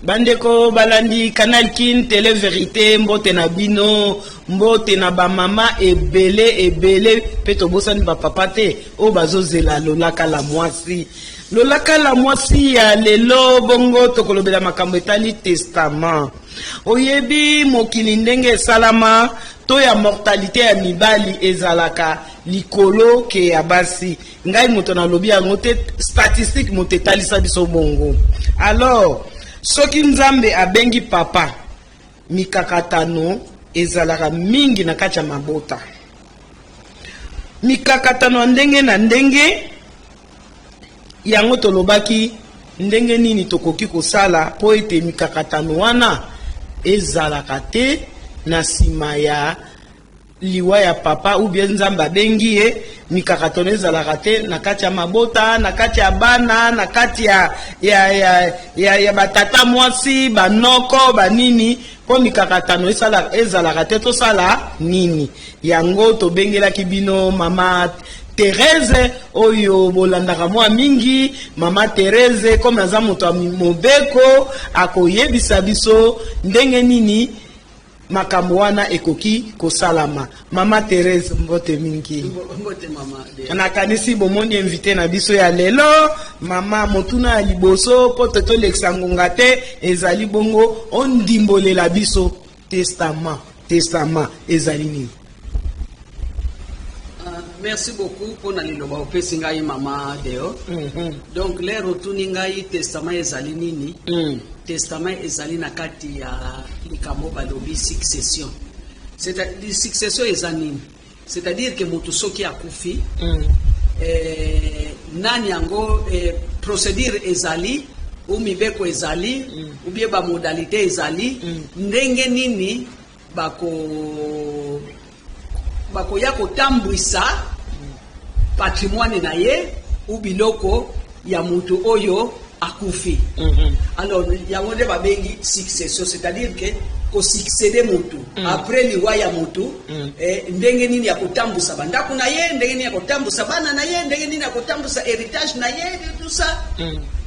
Bandeko balandi Canal Kin Télé Vérité mbote na bino mbote na ba mama ebele peto bosani ba papa te o bazozela lolaka la mwasi ya lelo bongo tokolobela makambo etali testament oyebi mokili ndenge salama to ya mortalité ya mibali ezalaka likolo ke ya basi ngai moto na lobi yango te statistique moto etalisa biso bongo. Alors soki nzambe abengi papa mikakatano ezalaka mingi na kati ya mabota, mikakatano ndenge na ndenge yango tolobaki ndenge nini tokoki kosala po ete mikakatano wana ezalaka te na sima ya liwa ya papa ou bien nzamba bengi ye mikakatano ezalaka te na kati ya mabota, na kati ya bana, na kati ya batata mwasi banoko banini po mikakatano ezalaka te tosala nini. Yango tobengelaki bino mama Thérèse oyo bolandaka mwa mingi. Mama Thérèse comme naza moto ya mobeko akoyebisa biso ndenge nini makambo wana ekoki kosalama. Mama Thérèse mbote mingi. Mbote mama. Nakanisi bomoni invité na biso ya lelo mama motuna ya liboso po toto leksangonga te ezali bongo ondimbolela biso testament ezali nini. Merci beaucoup pour na liloba opesi ngai mama Deo. Donc les rotuni ngai testament ezali nini? Testament ezali na kati ya likambo balobi succession. C'est-à-dire succession ezali nini? C'est-à-dire que mutu soki akufi nani yango procédure ezali ou mibeko ezali ou bien ba modalité ezali ndenge nini bako ya kotambwisa patrimoine na ye ou biloko ya mutu oyo akufi. Alors yango nde babengi succession, c'est-à-dire que ko succéder mutu après liwa ya mutu ndenge nini ya kotambwisa bandako na ye, ndenge nini ya kotambwisa bana na ye, ndenge nini ya kotambwisa héritage na ye, tout ça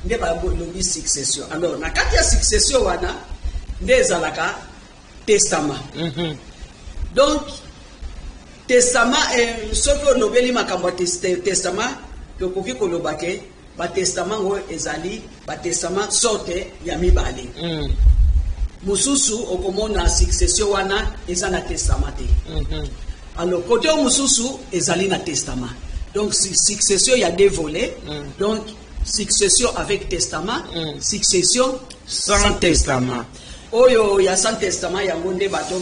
nde babengi succession. Alors na kati ya succession wana nde ezalaka testament. Donc testament soki olobeli makambo ya testament tokoki koloba ke batestament oyo ezali batestament sorte ya mibale. Mususu okomona succession wana eza na testament te. Alors côté mususu ezali na testament. Donc succession ya deux volets. Donc succession avec testament, succession sans testament. Oyo ya sans testament yango nde bato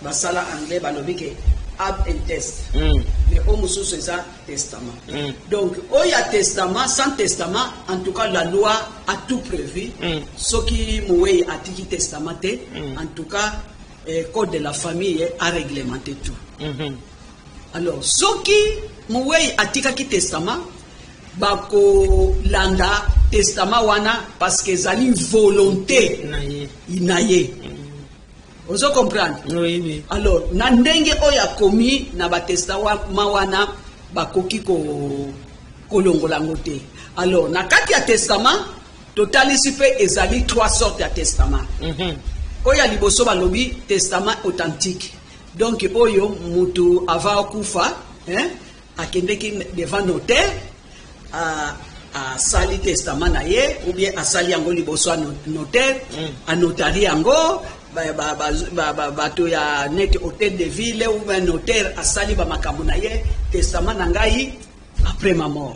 basala anglais balobi ke ab and test. Mais au mususu eza testament. Donc au y a testament, sans testament, en tout cas la loi a tout prévu. Ce qui moué a dit testamenté, en tout cas code de la famille a réglementé tout. Alors ce qui moué a dit qui testament, bako landa testament wana parce que zali volonté inaye. Vous comprenez? Oui. Alors, na ndenge oya komi na batestament wana bakoki kolongola ngote. Alors, na kati ya testament, totalisi pe ezali trois sortes ya testament. Oya liboso balobi testament authentique. Donc, oyo mutu ava kufa, akendeki devant notaire, a sali testament na ye, ou bien a sali yango liboso notaire, a notari yango, bato ya net hôtel de ville ou un notaire asali ba makambo na ye testament na ngai après ma mort.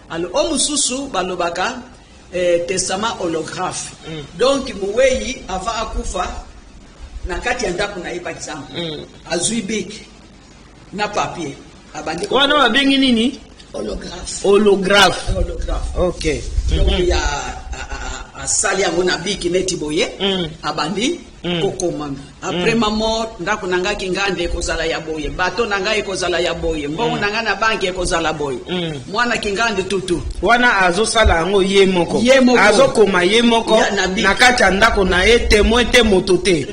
Alors o mususu balobaka testament holographe. Donc muweyi ava akufa na kati ya ndako na ye par exemple azui bik na papier abandi wana babengi nini holographe. Ok. Donc il y a asali yango na biki neti boye abandi kokoma après ma mort ndako nanga kingande ekozala ya boye bato nanga ekozala ya boye mbongo nanga na banki ekozala boye mwana kingande tutu wana azosala yango ye moko azokoma ye moko na kati ya ndako na ye témoin te moto te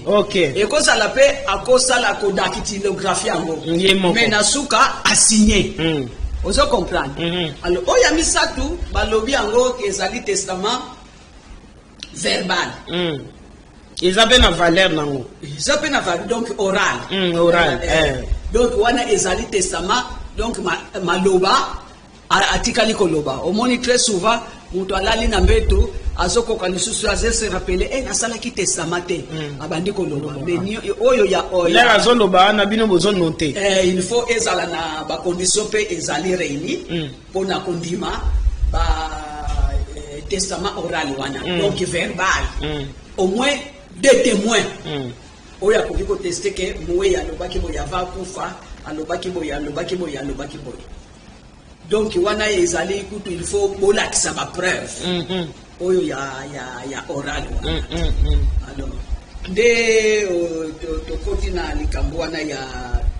ok ekozala pe akosala kodaktilographie yango mais na suka asigné ozo comprendre alors oya misatu balobi yango ezali testament verbal eza pe na valeur nango eza pe na valeur donc oral donc wana ezali testament donc maloba atikali koloba omoni très souvent mutu alali na mbeto azokoka lisusu azese rappeler nasalaki testament te abandi koloba mais oyo ya oya azoloba wana bino bozo noter il faut ezala na ba condition pe ezali réuni pona kondima ba testament oral wana donc verbal au moins deux témoins oya koki ko tester que moye alobaki boya va kufa alobaki boya donc wana ezali kutu il faut bolakisa ba preuve oyo ya oral alors nde tokoti na likambo wana ya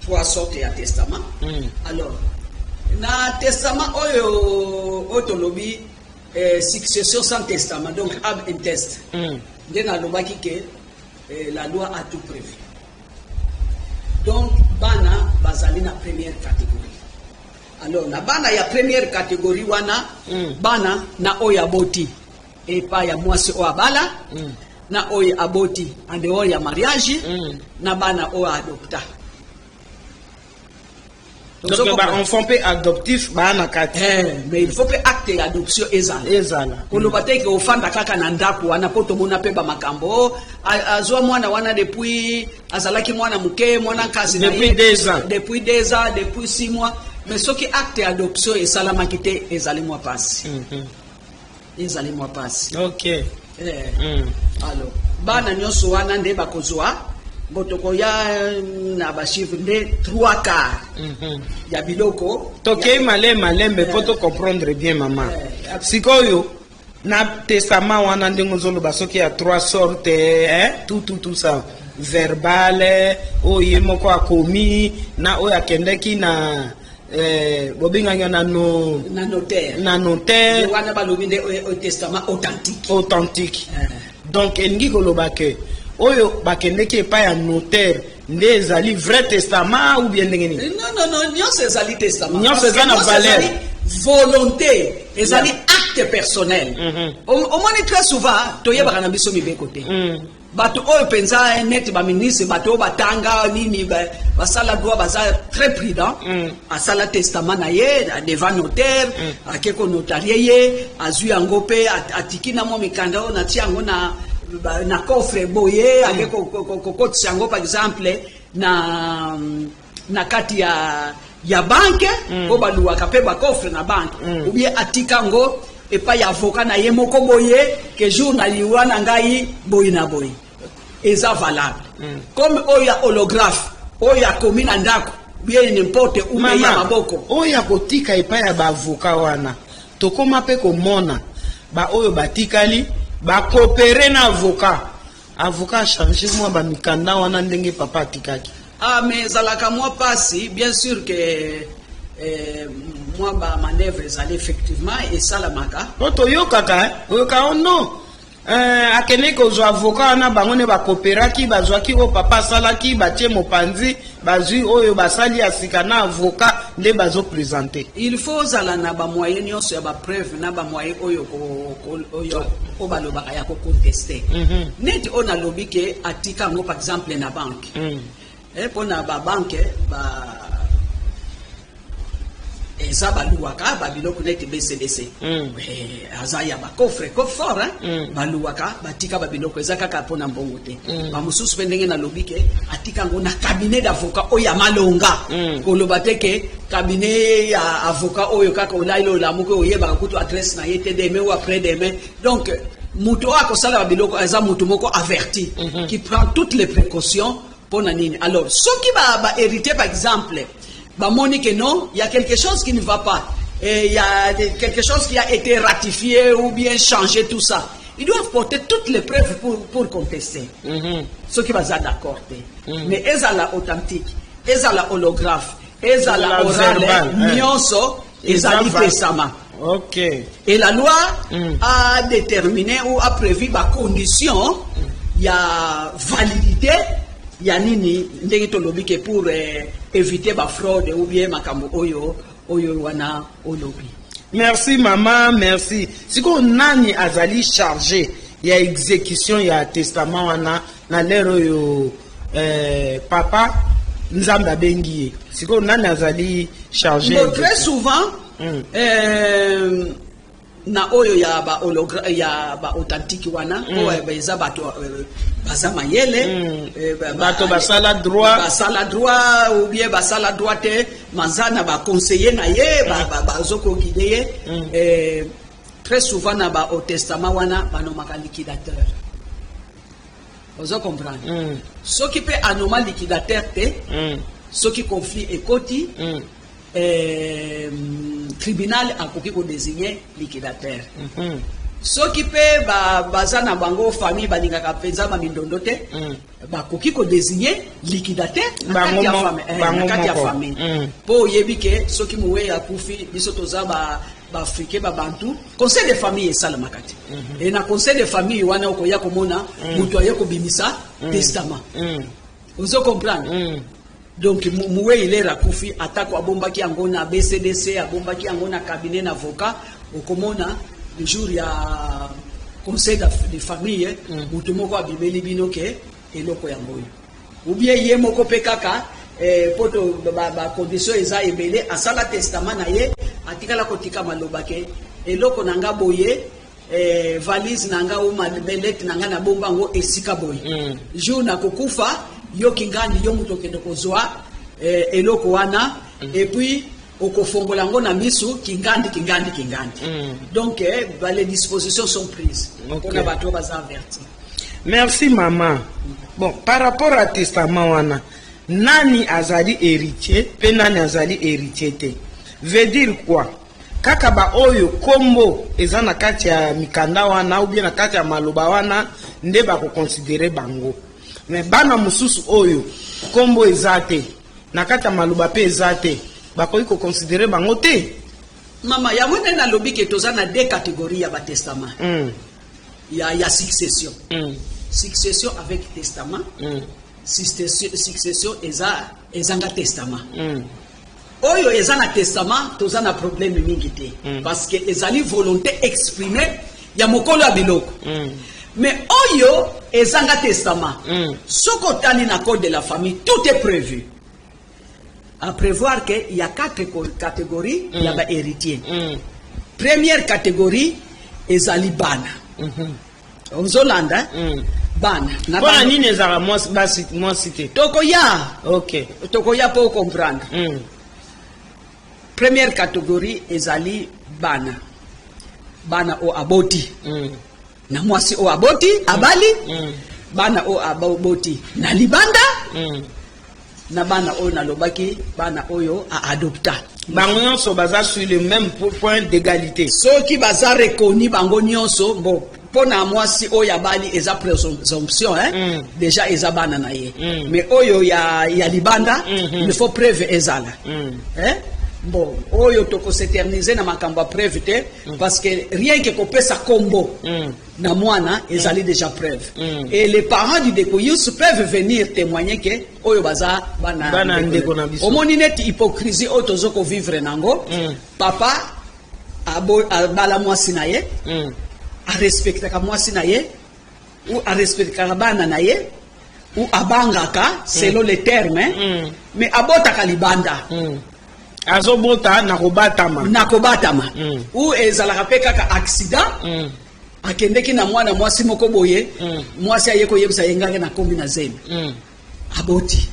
trois sortes ya testament alors na testament oyo otolobi succession sans testament donc ab intest nde nalobaki ke la loi a tout prévu donc bana bazali na première catégorie alors na bana ya première catégorie wana bana na oyo aboti epa ya mwasi oyo abala na oyo aboti en dehors ya mariage na bana oyo adopta donc ba enfant pe adoptif bana kati mais il faut pe acte adoption ezala koloba te ke ofanda kaka na ndako wana poto mona pe ba makambo azwa mwana wana depuis azalaki mwana muke mwana kasi depuis 2 ans depuis 6 mois mais soki acte adoption esalamaki te ezali mwa pasi ok alors bana nyonso wana nde bakozwa botoko ya na bashivre nde 3/4 ya biloko tokei malembe po to comprendre bien mama sikoyo na testament wana ndenge ozoloba soki ya 3 sortes tout ça verbal oyo moko akomi na oyo akendeki na bobinganya na notaire wana balobi nde testament authentique donc elingi koloba ke oyo bakendeki epai ya notaire nde ezali vrai testament ou bien ndenge nini non nyonso ezali testament nyonso eza na valeur volonté ezali acte personnel omoni très souvent toyebaka na biso mibeko te bato oyo penza neti baministre bato oyo batanga nini basala droit baza très prudent asala testament na ye devant notaire ake konotarie ye azwi yango mpe atiki na mwa mikanda oyo natia yango na coffre boye ake kokotisa yango par exemple na kati ya banke po baluwaka mpe bakofre na banke ubie atika yango epai ya avocat na ye moko boye ke jour na liwa na ngai boye na boye eza valable comme oyo holographe oyo akomi na ndako bien n'importe où mais ya maboko oyo akotika epai ya baavocat wana tokoma mpe komona ba oyo batikali bakopere na avocat achange mwa bamikanda wana ndenge papa atikaki mais ezalaka mwa pasi bien sûr que mwa bamanevre ezali effectivement esalamaka po toyokaka oyoka non akende kozwa avocat wana bango ne bakoperaki bazwaki oyo papa asalaki batie mopanzi bazwi oyo basali ya sika na avocat nde bazopresente il faut ozala na bamoyen nyonso ya bapreuve na bamoyen oyo oyo balobaka ya koconteste neti oyo nalobi ke atika yango par exemple na banke mpona babanke eza baluwaka babiloko neti bcdc aza ya bakofre fort baluwaka batika babiloko eza kaka mpona mbongo te bamosusu mpe ndenge nalobi ke atika yango na cabinet d'avocat oyo ya malonga koloba te ke cabinet ya avocat oyo kaka olaili olamuki oyebaka kutu adresse na ye te demain ou après demain donc mutu oyo akosala babiloko eza mutu moko averti qui prend toutes les précautions Pona nini. Alors, ceux qui va hériter, par exemple, bah, moni que non, il y a quelque chose qui ne va pas. Et il y a quelque chose qui a été ratifié ou bien changé, tout ça. Ils doivent porter toutes les preuves pour contester. Ceux qui vont être d'accord. Mais ils sont là authentique, ils sont là holographe, ils sont là oral, nyonso, ils sont là testament. Ok. Et la loi a déterminé ou a prévu des conditions, il y a validité, il y a nini, ndenge pour éviter la fraude ou bien makambo oyo wana olobi. Merci maman, merci. Si ko nani azali chargé ya exécution ya testament wana na lero yo papa nzamba bengi. Si ko nani azali chargé. Bon, très souvent na oyo ya ba hologramme ya ba authentique wana oyo beza bato bazama yele bato basala droit ou bien basala droit te manzana ba conseiller na ye bazoko guider très souvent na ba au testament wana banomaka liquidateur. Vous comprenez ce qui peut anoma liquidateur te ce qui conflit ekoti tribunal akoki ko désigner liquidateur. Ce qui peut bazana bango famille balingaka penza ba mindondo te bakoki ko désigner liquidateur na kati ya famille po yebike ce qui muwe ya kufi biso toza ba africain ba bantu conseil de famille esala makati et na conseil de famille wana okoya komona mutu aye ko bimisa testament. Vous comprenez? Donc muwe ile rakufi atako abombaki yango na BCDC abombaki yango na cabinet na avocat okomona le jour ya conseil de famille mutu moko abimeli bino ke eloko yango ou bien ye moko pe kaka poto ba condition eza ebele asala testament na ye atikala kotika maloba ke eloko nanga boye valise nanga ou malbelete nanga na bomba ngo esika boye jour na kokufa yo kingandi yo muto kende kozwa eloko wana et puis okofongola ngo na misu kingandi. Donc les dispositions sont prises pour na bato baza averti. Merci maman. Bon, par rapport à testament wana nani azali héritier pe nani azali héritier te veut dire quoi? Kaka ba oyo kombo eza na kati ya mikanda wana ou bien na kati ya maloba wana nde ba ko considérer bango. Mais bana mususu oyo kombo ezate na kata maluba pe ezate bakoki ko considérer bango te. Mama ya mona na lobi ke toza na deux catégories ya ba testament. Ya succession. Succession avec testament. Succession ezanga testament. Oyo ezana testament toza na problème mingi te parce que ezali volonté exprimée ya mokolo ya biloko. Mais oyo ezanga testament. Soko tani na code de la famille, tout est prévu. À prévoir qu'il y a 4 catégories, il y a des héritiers. Première catégorie, ezali bana. Zolanda, bana. Bana nini ezara moi cité. Tokoya. OK. Tokoya pour comprendre. Première catégorie, ezali bana. Bana o aboti. Na mwasi o aboti abali bana o aboti na libanda na bana o na lobaki bana oyo a adopta bango nyonso baza sur le même point d'égalité ceux qui baza reconnu bango nyonso bon pona mwasi oyo abali eza présomption déjà eza bana na ye mais oyo ya libanda il faut preuve ezala bon oyo toko s'éterniser na makambo preuve te parce que rien que kopesa kombo na mwana ezali déjà preuve et les parents du décoyus peuvent venir témoigner que oyo baza bana ndeko na biso omoni net hypocrisie oyo tozoko vivre nango papa abala mwasi na ye a respectaka mwasi na ye ou a respectaka bana na ye ou abangaka selon les termes mais abotaka libanda azobota na kobatama ou ezalaka pe kaka accident akendeki na mwana mwasi moko boye mwasi ayeko yebisa yenganga na kombi na zemi aboti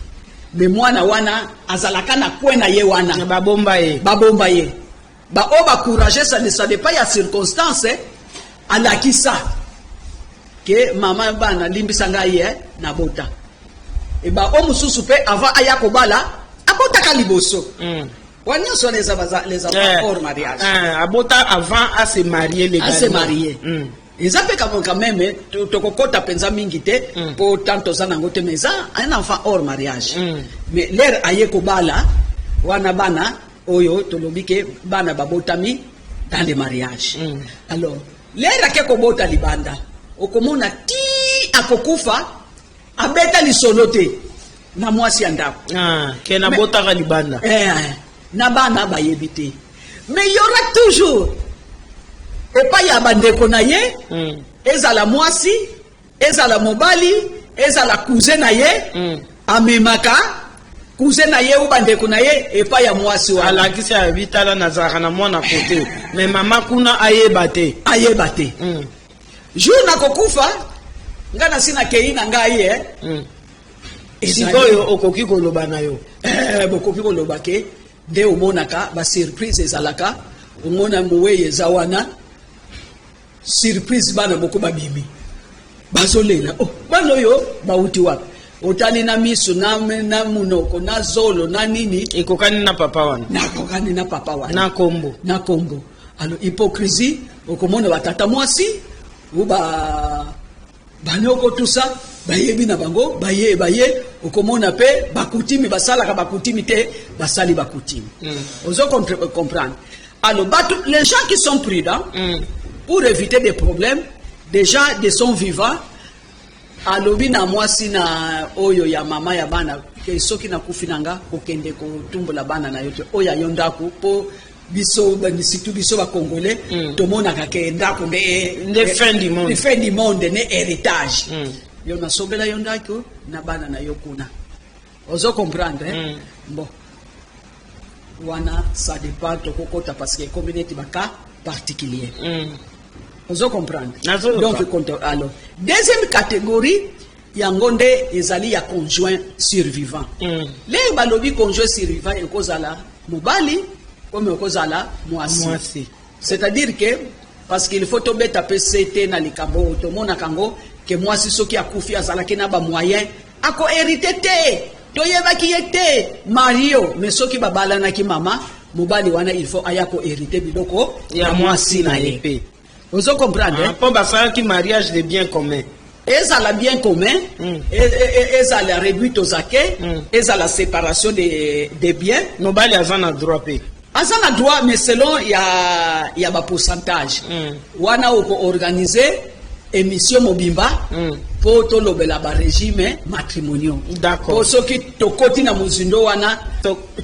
me mwana wana azalaka na kwena ye wana babomba ye ba o ba courage ça ne dépend pas ya circonstance alakisa ke mama bana limbisa ngai na bota et ba o mususu pe avant aya kobala abotaka liboso wani so les enfants hors mariage abota avant à se marier légalement à se marier ils appellent quand même tokokota penza mingi te pour tanto sana ngote meza un enfant hors mariage mais l'air aye kobala wana bana oyo tolobike bana babotami dans les mariages alors l'air ake kobota libanda okomona ti akokufa abeta lisolo te na mwasi andako ke na botaka libanda na bana bayebi te mais il y aura toujours epai ya bandeko na ye ezala mwasi ezala mobali ezala cousin na ye amemaka cousin na ye ou bandeko na ye epai ya mwasi wana alakisi abitala nazaka na mwana kote mais mama kuna ayeba te jour nakokufa nga na sina kei na ngai sikoyo okoki koloba na yo bokoki koloba ke nde omonaka basurprise ezalaka omona moweye eza wana surprise bana moko babimi bazolela bana oyo bauti wapi otali na miso na munoko na zolo na nini ekokani na papa wana nakokani na papa wana na kombo alors hypocrisie okomona batata mwasi uba banoko tout ça bayebi na bango baye okomona pe bakutimi basalaka bakutimi te basali bakutimi ozo comprendre alors les gens qui sont prudents pour éviter des problèmes déjà de son vivant alobi na mwasi na oyo ya mama ya bana ke soki na kufinanga kokende ko tumbola bana na yote oya yondaku po biso banisitu biso ba congolais tomona ka ke ndako de fin du monde ne héritage yo na sobela yondako na bana na yokuna ozo comprendre bon wana ça dépend to kokota parce que communauté baka particulier ozo comprendre donc alors deuxième catégorie yangonde ezali ya conjoint survivant les balobi conjoint survivant ekozala mobali comme ekozala mwasi c'est-à-dire que parce qu'il faut tomber taper CT na likambo to mona kango que mwasi soki akufi azalaki na ba moyen ako hérité te toyebaki yete Mario mais soki babala na ki mama mobali wana il faut ayako hérité biloko ya mwasi na yepe. Vous comprenez? Pour basalaki mariage de bien commun. Ezala bien commun, ezala réduite aux acquets, ezala séparation des biens. Mobali azana droit pe. Azana droit mais selon il y a ba pourcentage. Wana oko organiser émission mobimba pour to lobela ba régime matrimonial. D'accord. Pour ceux qui tokoti na muzindo wana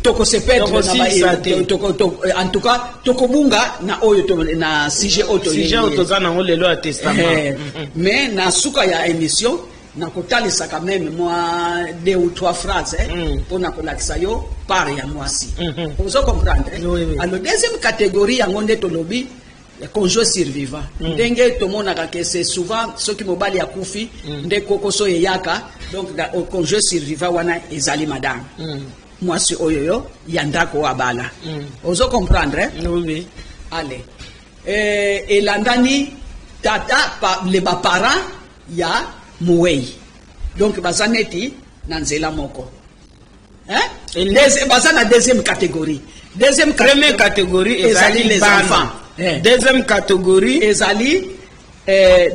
toko se perdre na ba en tout cas tokobunga na oyo to na sujet auto zana ngolelo a testament. Mais na suka ya émission na kotalisa quand même moi 2 ou 3 phrases pour na kolakisa yo par ya mwasi. Vous comprendre? Alors deuxième catégorie ya ngonde to lobi conjoint survivant ndenge tomonaka ke c'est souvent ceux qui mobali akufi nde kokoso yaka donc au conjoint survivant wana ezali madame mwasi oyoyo ya ndako abala ozo comprendre oui allez elandani tata les parents ya muwei donc bazaneti na nzela moko bazana deuxième catégorie première catégorie ezali les enfants. Deuxième catégorie ezali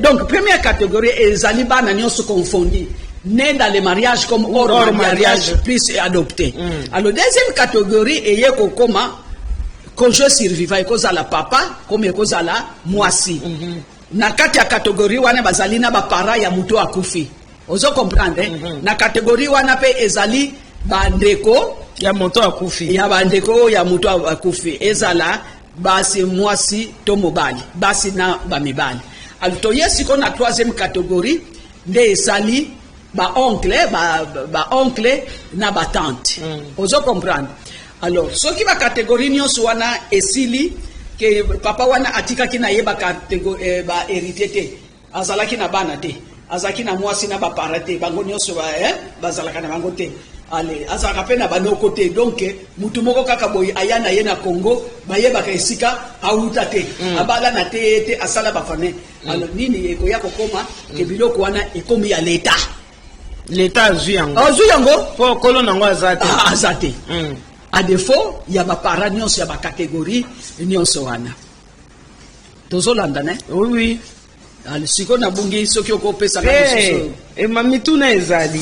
donc première catégorie ezali bana nyonso confondu né dans les mariages comme hors mariage plus adopté. Alors deuxième catégorie eye kokoma conjoint survivant ekozala papa comme ekozala mwasi. Na kati ya catégorie wana bazali na ba parents ya muto akufi. Ozo comprendre na catégorie wana pe ezali bandeko ya muto akufi. Ya bandeko ya muto akufi ezala basi mwasi to mobali basi na bamibali. Alors toyesi ko na troisième catégorie nde esali ba oncle na ba tante. Ozo comprendre. Alors soki ba catégorie nyonso wana esili ke papa wana atika kina yeba catégorie ba hérité te azalaki na bana te azalaki na mwasi na ba parate bango nyonso bazalaka na bango te. Allez, azaka pe na banoko te donc mutu moko kaka boy ayana ye na Congo bayebaka esika auta te abala na te asala ba fane. Alors nini eko ya kokoma ke biloko wana ekomi ya l'état L'État azwi yango. Azwi yango. Po kolo nango azate. Azate. À défaut, il y a des parents, il y a des catégories, il y a des tozolanda ne? Oui. Siko na bungi soki okopesa na mususu. Mamituna ezali.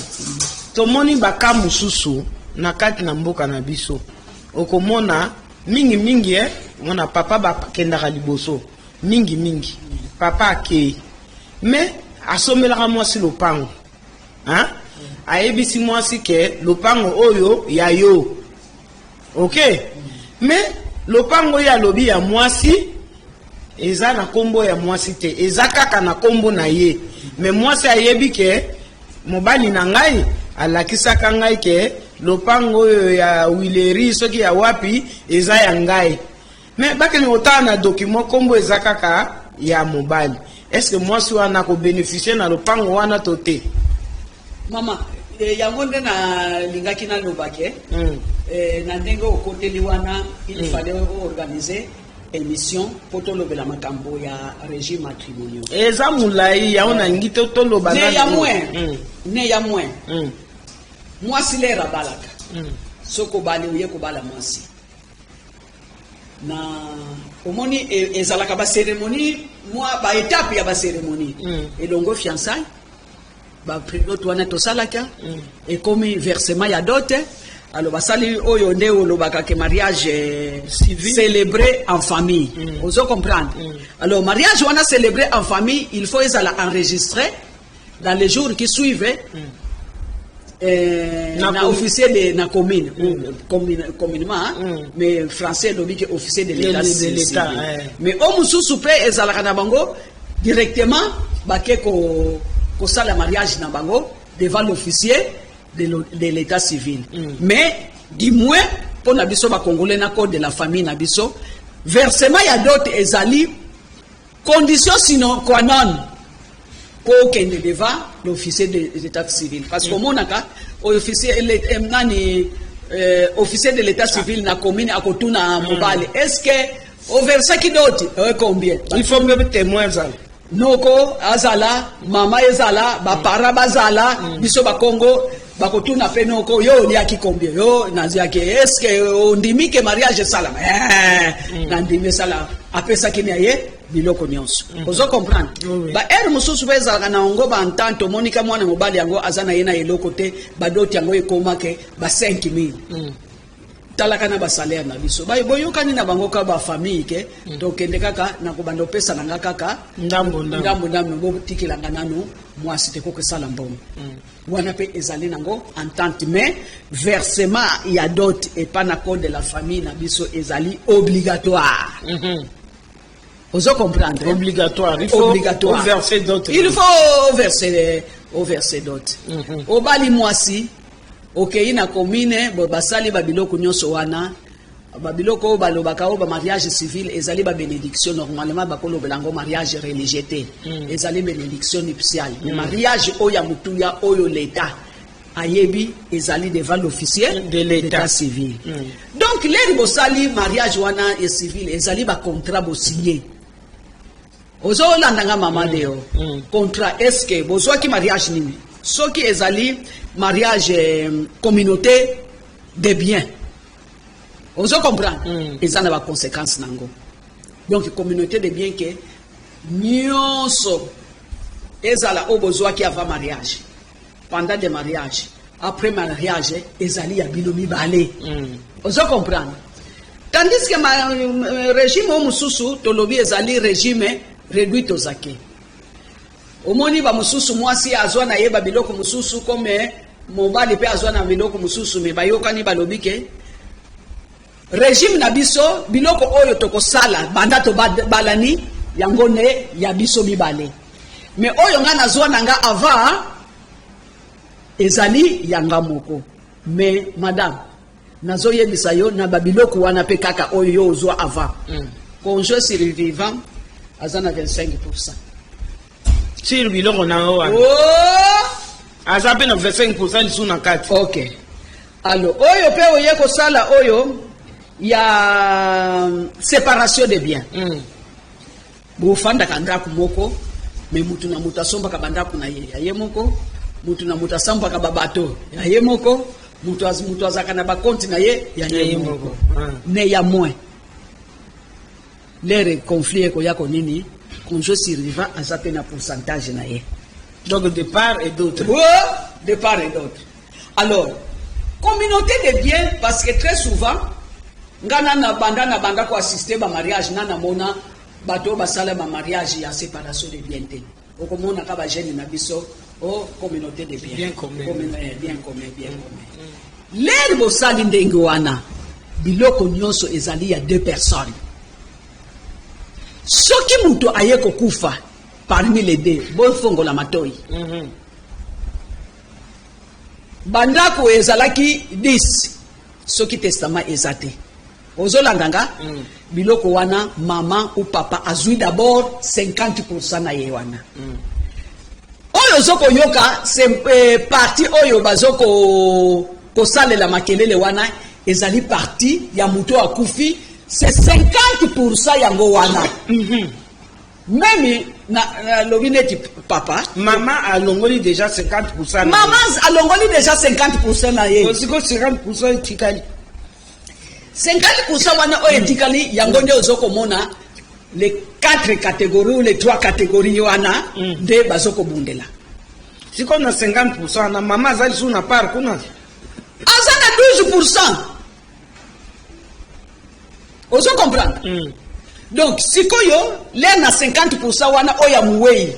Tomoni baka mususu na kati na mboka na biso. Okomona mingi mona papa bakendaka liboso. Mingi. Papa akei. Mais asomelaka mwasi lopango. Hein? Ayebisi mwasi ke lopango oyo ya yo. Ok? Mais lopango ya lobi ya mwasi eza na kombo ya mwasi te, eza kaka na kombo na ye. Mais mwasi ayebi ke mobali na ngai alakisaka ngai ke lopango ya Wileri soki ya wapi eza ya ngai. Mais bakeni otana na document kombo eza kaka ya mobali. Est-ce que mwasi wana ko bénéficier na lopango wana to te? Mama, yango nde na lingaki na lobake. Na ndenge okoteli wana il fallait organiser émission pour tout le makambo ya régime matrimonial. Eza mulai ya ona ngito to lo bana. Ne ya moins. Mwasi le rabalaka. Soko bali uye ko bala mwasi. Na omoni ezalaka ba cérémonie, moi ba étape ya ba cérémonie. Elongo fiançailles. Ba prido to wana to salaka. Et comme versement ya dot. Alors, basali oyo nde olobaka ke mariage civil célébré en famille. Vous comprenez? Alors, mariage on a célébré en famille, il faut les enregistrer dans les jours qui suivent. Na officier de na commune, communément, mais français doit dire officier de l'État. Mais au mususu pe ezalaka na bango directement bake ko sala mariage na bango devant l'officier de l'état civil. Mais du moins pour na biso ba congolais na code de la famille na biso versement ya dot ezali condition sinon qua non pour kende devant l'officier de l'état civil parce que monaka officier officier de l'état civil na commune akotuna mobile est-ce que au verset qui dot combien il faut même témoin ça. Noko azala mama ezala ba para bazala biso ba Congo bakotuna pe noko yo liaki combien yo naziaki est-ce que ondimi ke mariage sala na ndimi sala apesa kini aye biloko nyonso ozo comprendre ba mususu beza kana ngo ba ntanto monika mwana mobali yango azana yena eloko te ba doti yango ekoma ke ba 5000 talaka na ba salaire na biso ba boyokani na bango ka ba famille ke to kende kaka na ko bando pesa na kaka ndambo bo tikilanga nanu mwasi te ko ke sala mbongo wana pe ezali nango entente mais versement ya dot et pas na code de la famille na biso ezali obligatoire. Ozo comprendre? Obligatoire. Il faut verser dot. Il faut verser dot. Obali mwasi okei na commune bo basali babiloko nyonso wana babiloko balobaka o ba mariage civil ezali ba bénédiction normalement bakolo belango mariage religieux te ezali bénédiction nuptiale mariage oya mutuya oyo l'état ayebi ezali devant l'officier de l'état civil donc les bosali mariage wana et civil ezali ba contrat bo signé ozo landanga mama deo contrat est-ce que bozwa ki mariage nini soki ezali mariage communauté de biens. On se comprend. Et ça n'a pas de conséquences. Donc, communauté de biens que nyonso ezala au besoin qui avant mariage. Pendant des mariages. Après mariage, ezali ya bilomi balé. On se comprend. Tandis que le régime au mususu, tolobi ezali régime réduit aux acquis. Omoni ba mususu mwasi azwa na yeba biloko mususu comme mobali pe azwa na biloko mususu me bayokani balobike régime na biso biloko oyo tokosala banda to balani yango ne ya biso mibale me oyo nga nazwa nanga ava ezali yanga moko me madame nazo yebisa yo na babiloko wana pe kaka oyo yo ozwa ava conjoint survivant azana 25%. Sur biloko na wana. Azape na 25% lisu na kati. OK. Alors, oyo pe oye ko sala oyo ya séparation des biens. Bo fanda kanda kumoko me mutu na mutu asomba ka banda kuna ye moko mutu na mutu asambaka babato ya ye moko, mutu azaka na bakonti na ye ya ye moko. Ne ya moins. Les conflits ekoyako nini, conjoint survivant azape na pourcentage na ye. Donc de part et d'autre. Oui, de part et d'autre. Alors, communauté de biens, parce que très souvent, ngana na banda ko assister ba mariage nana mona bato basala ba mariage ya séparation de biens te. Okomona ka ba jeune na biso o communauté de biens. Bien commun. Bien commun. Les bosali ndenge wana biloko nyonso ezali ya deux personnes. Soki muto aye kokufa parmi les deux, bon fongo la matoi. Bandako ezalaki 10 soki testament ezate. Ozolanganga biloko wana maman ou papa azui d'abord 50% na ye wana. Oyo zoko yoka c'est parti oyo bazoko kosalela makelele wana ezali parti ya muto akufi c'est 50% yango wana. Même na lobineti papa Maman a longoli déjà 50%. Maman a longoli déjà 50% na ye. Aussi que 50% etikali. 50% wana oyo etikali yango nde ozoko mona les 4 catégories ou les 3 catégories wana nde bazoko bundela. Si on a 50% na maman azali sous na part kuna. Azana 12%. Ozo comprendre? Donc, si koyo, l'un na 50% wana oya muwei.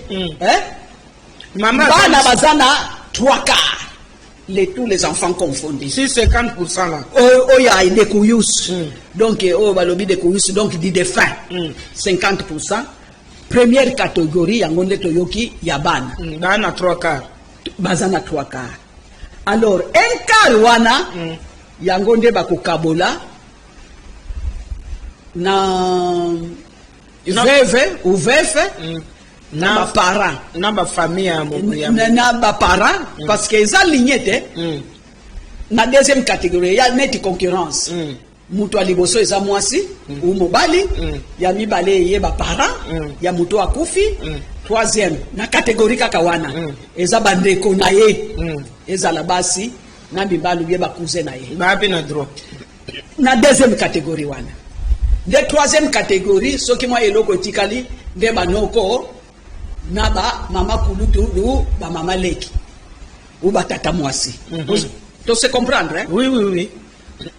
Maman bana bazana 3 quarts. Tous les enfants confondus. Si 50% là. Oya ide kuyus. Donc, balobi de kuyus, donc di de fin. 50%. Première catégorie, yangonde toyoki, yabana. Bana 3 quarts. Bazana 3 quarts. Alors, un quart wana, yangonde bakokabola, na veuve ou veuf na ba parents na ba famille na ba parents parce que eza lignete na deuxième catégorie ya net concurrence mutu aliboso eza mwasi ou mobali ya mibale ye ba parents ya mutu akufi troisième na catégorie kaka wana eza bandeko na ye eza la basi na bibalu ye ba cousin na ye ba pe na droit na deuxième catégorie wana. De troisième catégorie, ceux qui m'ont éloko tikali, de banoko, naba, mama kulutu, ou ba mama leki, ou ba tata mwasi. Tu sais comprendre, hein? Oui.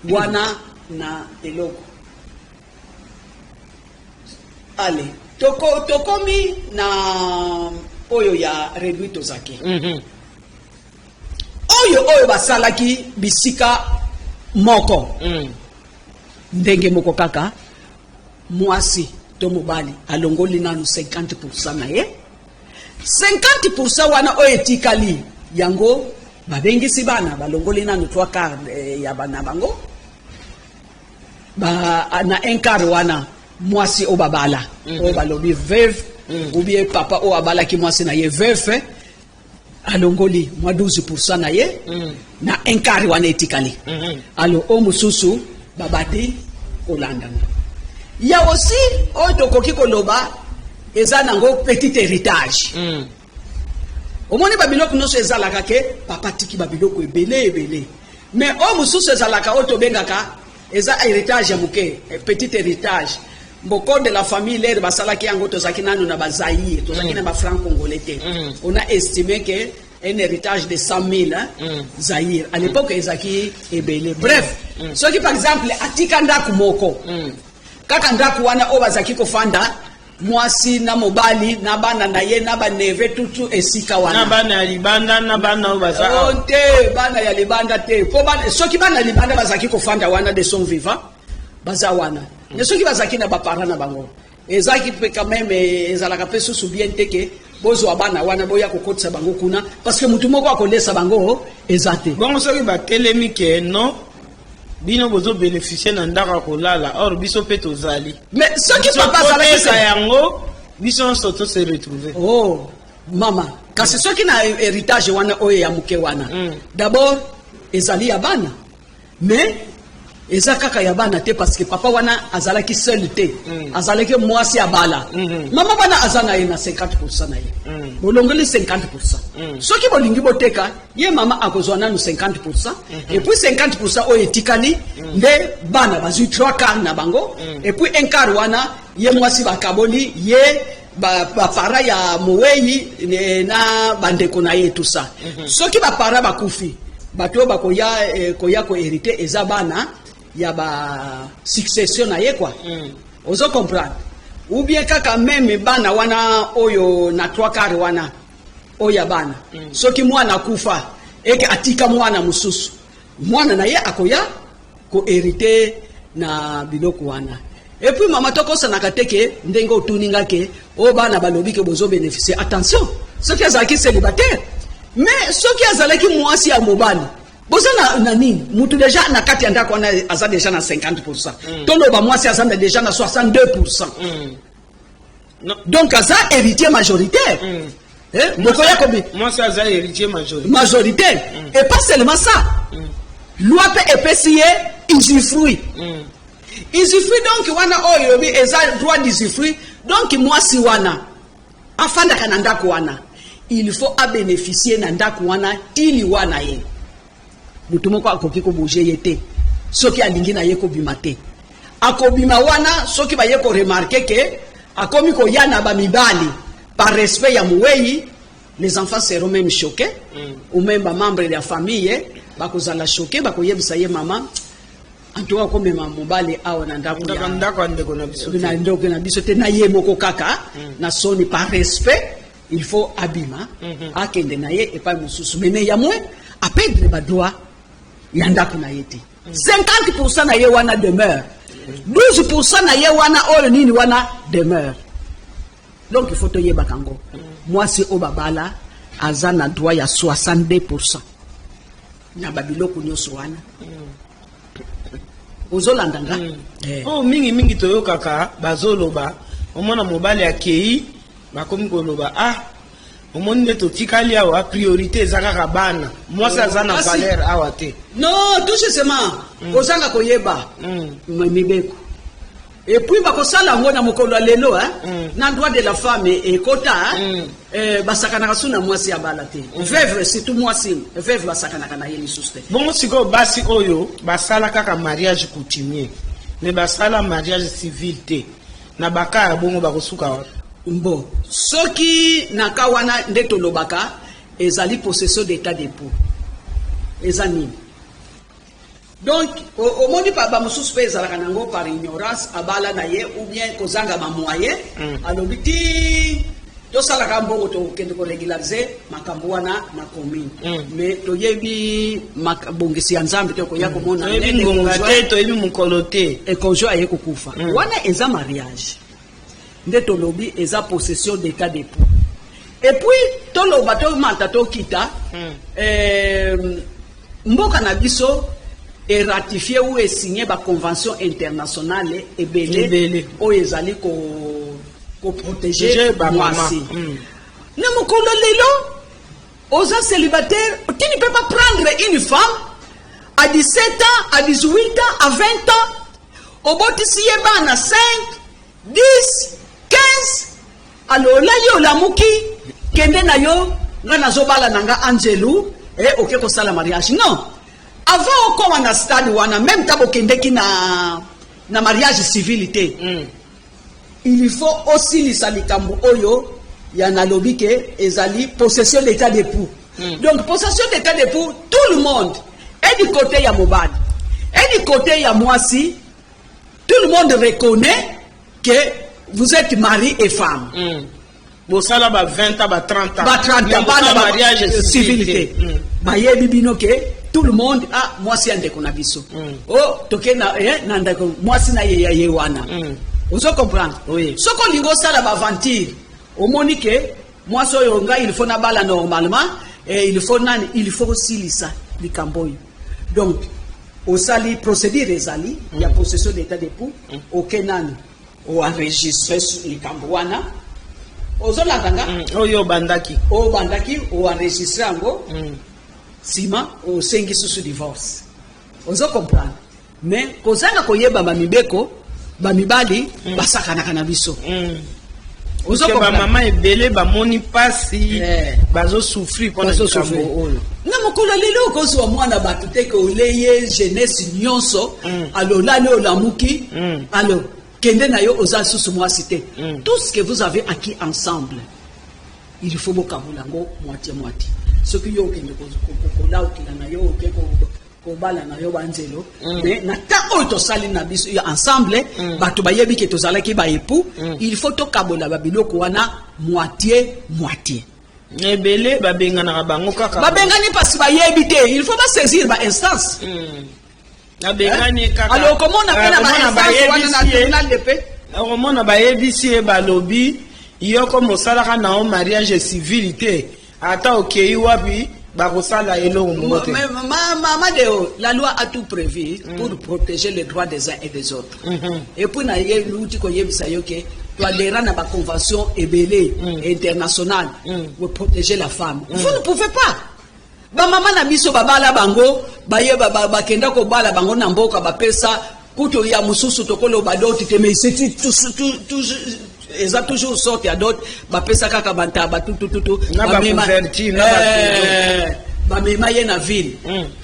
Wana na éloko. Allez, tokomi na oyo ya réduit tozaki. Oyo basalaki bisika moko. Ndenge moko kaka. Mwasi to mobali alongoli nanu 50% na ye 50% wana oyo etikali yango babengisi bana balongoli nanu 3 quarts ya bana bango na 1 quart wana mwasi o babala o balobi veuve ou bien papa o abalaki mwasi na ye veuve alongoli mwa 12% na ye na 1 quart wana etikali alo o mususu babati olandana. Il y a aussi otokoki koloba eza nango petit héritage. Omoni babiloko nyonso ezalaka ke papa tiki babiloko ebele. Mais o mususu ezalaka otobengaka eza héritage ya muke, petit héritage. Beaucoup de la famille l'air basalaki yango tozaki nanu na bazaïr, tozaki na ba franc congolais te. On a estimé que un héritage de 100 000 Zaïre. À l'époque, ezaki ebele. Bref, ce qui par exemple atika ndaku moko. Kaka ndaku wana obazaki kofanda mwasi na mobali na bana na ye na ba neve tutu esika wana. Na bana ya libanda na bana obaza. Onte bana ya libanda te. Po bana soki bana libanda bazaki kofanda wana de son vivant baza wana. Ne soki bazaki na ba parents na bango. Ezaki pe quand même ezalaka pe susu bien teke bozo abana wana boya kokotisa bango kuna parce que mutu moko akolesa bango ezate. Bon soki ba telemi ke non bino bozo bénéficier na ndaka kolala or biso pe tozali. Mais ce qui papa zalaki c'est yango biso soto se retrouver. Oh mama kasi soki na héritage wana oyo ya muke wana. D'abord ezali ya bana mais eza kaka ya bana te parce que papa wana azalaki seul te azalaki mwasi ya bala mama bana azana ye na 50% na ye bolongoli 50% soki bolingi boteka ye mama akozwa nanu 50% et puis 50% oyo etikali nde bana bazwi 3 quart na bango et puis un quart wana ye mwasi bakaboli ye bapara ya mowei na bandeko na ye tout ça soki bapara bakufi bato bakoya koya ko hériter eza bana ya ba succession na ye quoi ozo comprendre ou bien kaka même bana wana oyo na 3 quarts wana oya bana soki mwana kufa eke atika mwana mususu mwana na ye akoya ko hériter na biloko wana et puis mama tokosa na kateke ndenge otuninga ke o bana balobi ke bozo bénéficier attention soki azalaki célibataire mais soki azalaki mwasi ya mobali boza na nini mutu déjà na kati ya ndako wana aza déjà na 50% toloba mwasi aza déjà na 62% donc aza héritier majoritaire bokoya kobi mwasi aza héritier majoritaire et pas seulement ça loi pe epesi ye usufruit usufruit donc wana oyo bi eza droit d'usufruit donc mwasi wana afandaka na ndako wana il faut a bénéficier na ndako wana ili wana ye mutu moko akoki ko bouger yete soki alingi na ye ko bima te akobima wana soki ba ye ko remarquer que akomi ko yana ba mibali par respect ya muwei les enfants seront même choqués ou même ba membres de la famille bakozala choqués bakoyebisa ye mama antoka ko mema mobali awa na ndako ya ndako andeko na biso na ndoko na biso te na ye moko kaka na soni par respect il faut abima akende na ye epai mususu mene ya mwe apedre ba droit ya ndako na ye te 50% na ye wana demeure 12% na ye wana oyo nini wana demeure donc il faut to yeba kango mwasi o babala aza na droit ya 62% na babiloko nyonso wana ozolandanga oh mingi toyokaka bazoloba omona mobali akei bakomi koloba omoni nde totikali awa priorité eza kaka bana mwasi aza na valeur awa te non tout simplement kozanga koyeba mibeko et puis bakosala yango na mokolo lelo na droit de la femme ekota basakanaka su na mwasi ya bala te veuve surtout mwasi veuve basakanaka na ye lisusu te bongo sikoyo basi oyo basala kaka mariage coutumier mais basala mariage civil te na baka ya bongo bakosuka wapi mbo soki naka wana nde tolobaka ezali possession d'état d'époux eza nini donc omoni ba mosusu pe ezalaka nango par ignorance abala na ye ou bien kozanga ba moyen alobi ti tosalaka mbongo tokende ko régulariser makambo wana na commune mais toyebi bongisi ya nzambe te koya komona toyebi mokolo te ekonjo aye kokufa wana eza mariage nde tolobi eza possession d'état d'époux et puis toloba tomata tokita mboka na biso et ratifié ou est signé par convention internationale et belé ou ezali ko protéger mwasi na mokolo lelo oza célibataire tu ne peux pas prendre une femme à 17 ans à 18 ans à 20 ans obotisi ye bana 5 10 15 alors la yo la muki kende na yo nga nazobala nanga Angelu oke ko sala mariage non avant okoma na stade wana même tabo kendeki na mariage civilité il faut aussi lisa likambo oyo ya nalobi ke ezali possession d'état d'époux donc possession d'état d'époux tout le monde et du côté ya mobali et du côté ya mwasi tout le monde reconnaît que vous êtes mari et femme bosala ba 20 ans ba 30 ans ba 30 ans ba mariage civilité bayebi bino ke tout le monde mwasi ya ndeko na biso toke na ndeko mwasi na ye wana ozo comprendre soko lingo sala ba aventure omoni ke mwasi oyo nga il faut na bala normalement et il faut aussi lisa likambo yo donc osali procédure ezali ya possession d'état d'époux okenani o enregistrer likambo wana ozolanga oyo bandaki o enregistrer yango sima o sengi susu divorce ozo comprendre mais kozanga koyeba bamibeko bamibali basakanaka na biso Ozo ba mama ebele ba moni pasi bazo souffrir pour bazo souffrir na mokolo lelo kozwa mwana bato te ko leye jeunesse nyonso alola le olamuki alors kende na yo oza susu mwasi te tout ce que vous avez acquis ensemble il faut bokabulango moitié ce que yo kende ko laukila na yo ke ko bala na yo banzelo mais na ta auto sali na biso ensemble bato bayebi ke tozala ki ba époux il faut to kabola babiloko wana moitié ebele babengana bango kaka babengani parce bayebi te il faut ba saisir ba instance babengani kaka alors comment on appelle ba instance wana na tribunal de paix comment bayebi si balobi yoko mosalaka na mariage civil te ata okei wapi bakosala elo ngote mama deo la loi a tout prévu pour protéger les droits des uns et des autres et puis na ye luti ko yebisa yoke to adhérer na ba convention ebele internationale pour protéger la femme vous ne pouvez pas ba mama na biso babala bango baye ba kenda ko bala bango na mboka ba pesa kuto ya mususu tokolo badoti te mais c'est tout eza toujours sorti à d'autres ba pesa kaka bantaba tout na ba converti na ba mema ye na ville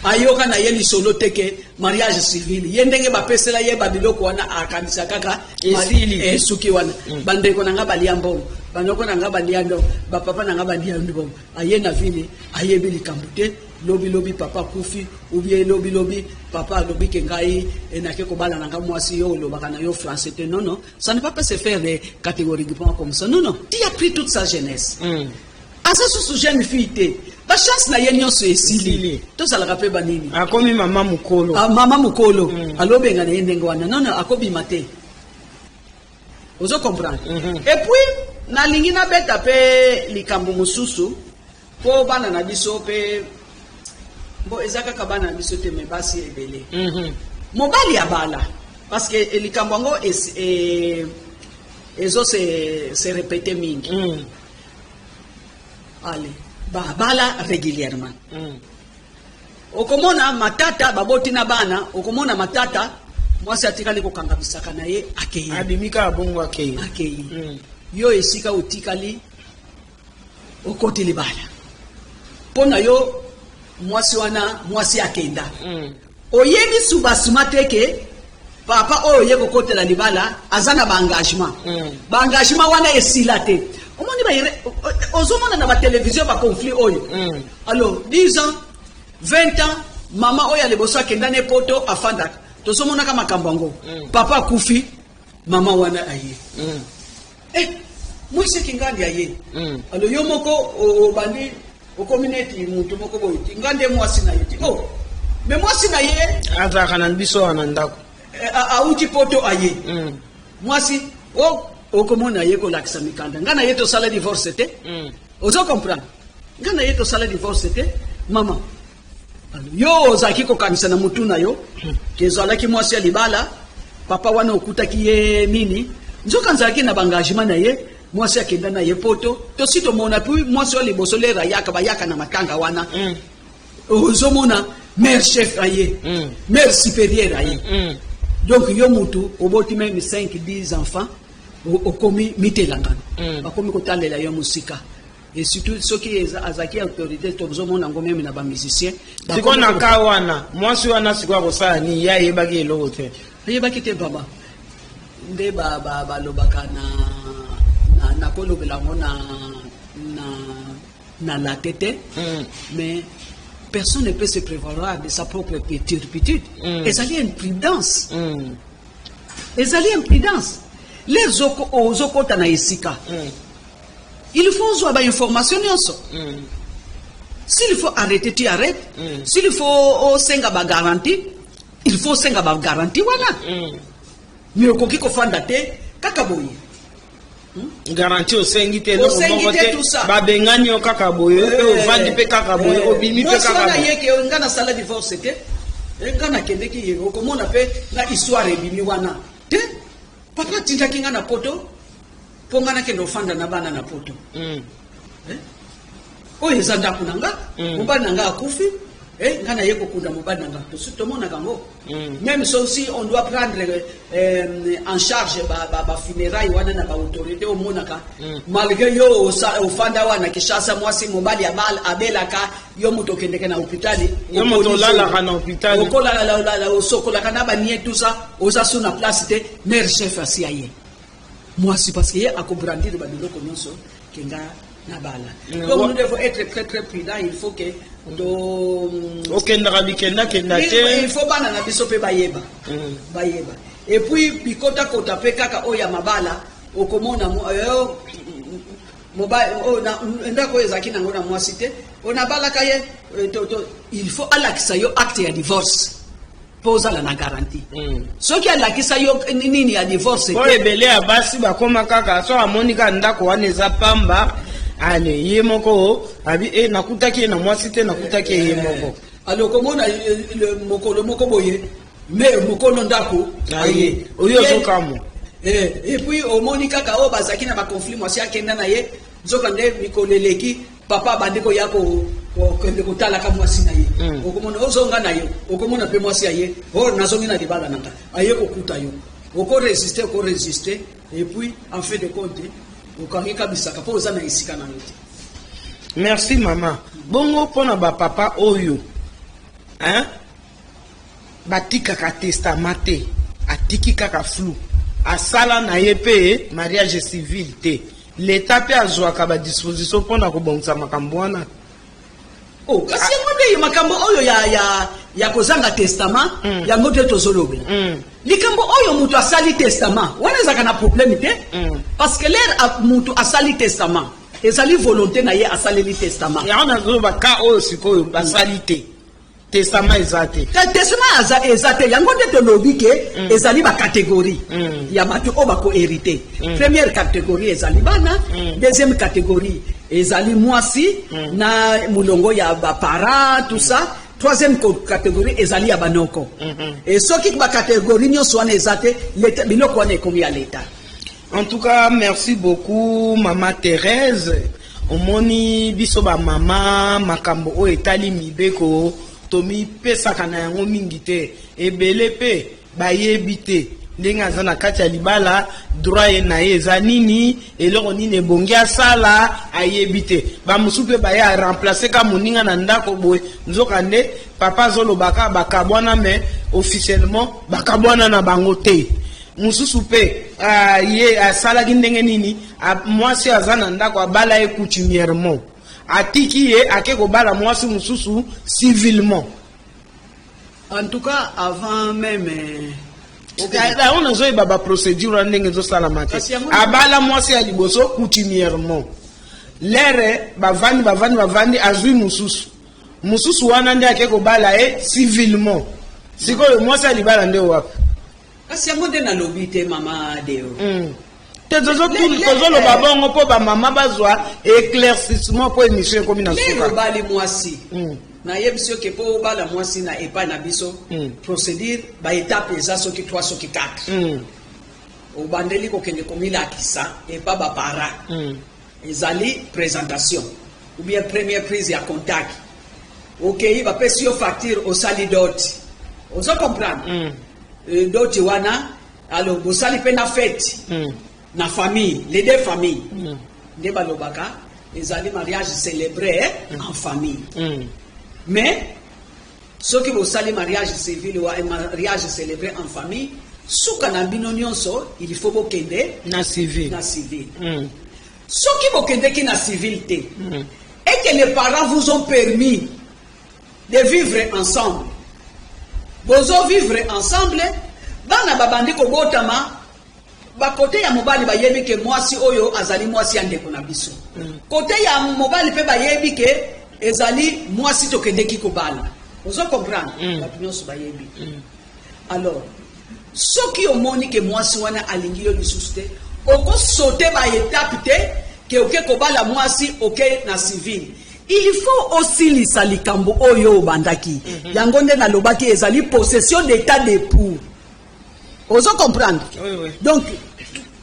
ayoka na ye lisolo teke mariage civil ye ndenge ba pesela ye ba biloko wana akanisa kaka esili suki wana bandeko nanga baliambo banoko nanga baliando ba papa nanga baliando aye na ville aye bili kambute lobi papa kufi ou bien lobi papa lobi kengai enake ko bala nanga mwasi yo lobaka na yo français te non ça ne peut pas se faire catégoriquement comme ça non tu as pris toute sa jeunesse asa sous jeune fille te ba chance na ye nyonso esili to sala ka pe banini akomi mama mukolo alobenga na yende ngwana non akobi mate ozo comprendre et puis na lingi na beta pe likambo mususu po bana na biso pe bo ezaka kabana na biso te me basi ebele mobali abala parce que likambo ngo ezo se répéter mingi allez bala régulièrement okomona matata baboti na bana okomona matata mwasi atikali kokanga bisaka na ye akei abimika abongo akei yo esika otikali okoti libala pona yo mwasi wana mwasi akenda oyebi subasuma teke papa oyo ye kokotela libala azana ba engagement wana esila te omoni ba ozomona na ba télévision ba conflit oyo alors 10 ans 20 ans mama oyo aleboso akenda ne poto afanda tozomona kama kambango papa kufi mama wana aye mwisi kingandi aye alors yo moko obandi o community mutu moko boy ngande mwasi na yiti mais mwasi na ye azaka na biso anandako auti poto aye mwasi okomona ye ko lakisa mikanda ngana yeto sala divorce te ozo comprendre ngana yeto sala divorce te mama yo ozaki ko kanisa na mutu na yo kezala ki mwasi ya libala papa wana okutaki ye nini nzoka nzaki na bangagement na ye mwasi akenda na ye poto to sito mona pu mwasi wa liboso lera yaka bayaka na matanga wana ozomona mère chef aye mère supérieure aye donc yo mutu oboti même 5-10 enfants okomi mitelangana bakomi kotalela yo musika et surtout ceux qui azaki autorité tozomona ngo même na ba musicien sikona ka wana mwasi wana sikwa kosala ni ya yebaki eloko te yebaki te baba nde ba lobaka na kolobela ngo na la tête mais personne ne peut se prévaloir de sa propre turpitude ezali imprudence les ozokota na esika il faut zwa ba information nyonso s'il faut arrêter tu arrêtes s'il faut senga ba garantie il faut senga ba garantie wana mais okoki kofanda te kaka boye garantie osengi te no moko te babengani o kaka boye pe ovandi pe kaka boye obimi pe kaka boye yeke ngana sala divorce te ngana kende ki yeko komona pe na histoire ebimi wana te papa tindaki ngana poto po ngana kendo fanda na bana na poto oyo eza ndako nanga mobali nanga akufi ngana yeko kunda mobali nanga to tout le monde nango même ça aussi on doit prendre en charge ba funérailles wana na ba autorité au monaka malgré yo au fanda wana kishasa mwasi mobali abelaka yo mutokendeke na hôpital yo mutolala na hôpital okola la osokola kana ba nie tout ça oza sur la place te mère chef asiaye mwasi parce que akobrandir ba biloko nyonso kenga na bala donc nous devons être très très prudents. Il faut que il faut bana na biso pe bayeba et puis bikota kota pe kaka oya mabala okomona mobile ndako ezaki nango na mwasi te ona bala kaye il faut alakisa yo acte ya divorce posa la na garantie soki alakisa yo nini ya divorce ko ebele abasi bakoma kaka so amonika ndako wana eza pamba ale ye moko abi nakutaki na mwasi te nakutaki ye moko alors komona le moko boye mais mokolo ndako aye oyo zokamo et puis omonika ka o bazaki na ba conflit mwasi akenda na ye nzokande mikoleleki papa bandeko yako kende kotala ka mwasi na ye okomona ozonga na yo okomona pe mwasi aye nazongi na libala nanga aye kokuta yo oko résister et puis en fait de compte okangika bisaka po oza na isika na yote. Merci maman. Bongo pona ba papa oyo batika ka testamate atiki kaka flou asala na ye pe mariage civil te l'état pe azwaka ba disposition pona kobongisa makambo wana. Kasi ngode makambo oyo ya kozanga testament yango te tozolobe likambo oyo mutu asali testament wana kana problème te parce que l'air mutu asali testament ezali volonté na ye asali li testament ya ona zo ba ka oyo sikoyo basali te testament ezate ezate yango te tolobi ke ezali ba catégorie ya bato o bako hériter première catégorie ezali bana deuxième catégorie ezali mwasi na mulongo ya ba parents tout ça troisième catégorie ezali ya banoko et soki ba catégorie nyonso wana ezate l'état biloko wana ekomi ya l'état. En tout cas, merci beaucoup maman Thérèse omoni biso ba mama makambo o etali mibeko tomi pesa kana yango mingi te ebele pe bayebi te ndenge aza na kati ya libala droit na ye eza nini eloko nini ebongi asala ayebi te bamosusu mpe baya remplace ka moninga na ndako boye nzokande papa azolobaka bakabwana me officiellement bakabwana na bango te mosusu mpe ye asalaki ndenge nini mwasi aza na ndako abala ye coutumièrement atiki ye ake kobala mwasi mosusu civilement. En tout cas avant même on a zoé baba procédure ndenge zo salama te abala mwasi ya liboso coutumièrement lere bavandi azui mususu wana nde ake kobala ye civilement sikoyo mwasi ya libala nde wapi kasi yango nde nalobi te mama deo tozoloba bongo mpo bamama bazwa éclaircissement mpo émission ekomi na suka obali mwasi nayebi soki mpo obala mwasi na epai na biso procédure baétape eza soki 3 soki 4 obandeli kokende komilakisa epa bapara ezali présentation ou bien première prise ya contact okei bapesi yo facture osali doti ozo comprendre doti wana alors bosali mpe na fête na famille les deux familles nde balobaka ezali mariage célébré en famille mais soki bosali mariage civil ou mariage célébré en famille suka na bino nyonso il faut bokende na civil soki bokendeki na civil te et que les parents vous ont permis de vivre ensemble bozo vivre ensemble bana babandi kobotama bakote ya mobali bayebi ke mwasi oyo azali mwasi ya ndeko na biso kote ya mobali pe bayebi ke ezali mwasi tokendeki kobala ozo comprendre batu nyonso bayebi alors soki omoni ke mwasi wana alingi yo lisusu te okosote baétape te ke oke kobala mwasi oke na civil il faut aussi lisa likambo oyo obandaki yango nde nalobaki ezali possession d'état d'époux ozo comprendre donc